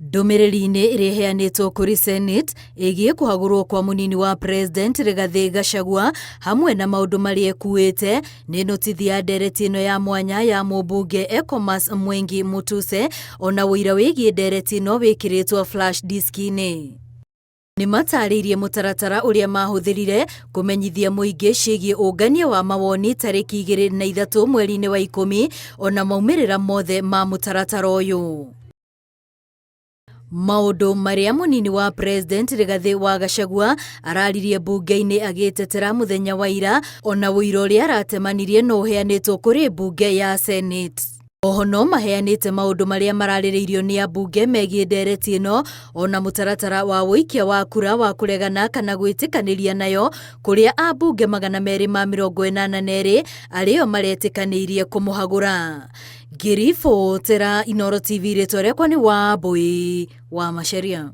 Ndũmĩrĩri-inĩ ĩrĩa ĩheanĩtwo kũrĩ Senate ĩgiĩ kũhagũrwo kwa mũnini wa President Rigathi Gachagua hamwe na maũndũ marĩa ekuĩte nĩ notithi ya ndereti ĩno ya mwanya ya mũmbunge Ecomas Mwengi Mutuse, ona ũira wĩgiĩ ndereti ĩno wĩkĩrĩtwo flash disk-inĩ. Nĩ matarĩirie mũtaratara ũrĩa mahũthĩrire kũmenyithia mũingĩ ciĩgiĩ ũngania wa mawoni tarĩki 23 mweri-inĩ wa Ikũmi, ona maumĩrĩra mothe ma mũtaratara ũyũ. Maũndũ marĩa mũnini wa President Rigathi wa Gachagua araririe mbunge-inĩ agĩtetera mũthenya wa ira, ona ũira ũrĩa aratemanirie no ũheanĩtwo kũrĩ mbunge ya Senate. Oho no maheanĩte maũndũ marĩa mararĩrĩirio nĩ ambunge megiĩ ndereti ĩno, ona mũtaratara wa ũikia wa kura wa kũregana kana gwĩtĩkanĩria nayo, kũrĩa ambunge 282 arĩo maretĩkanĩirie kũmũhagũra. Ngĩribotera Inooro TV, rĩtwa rĩakwa nĩ Wambui wa Macharia.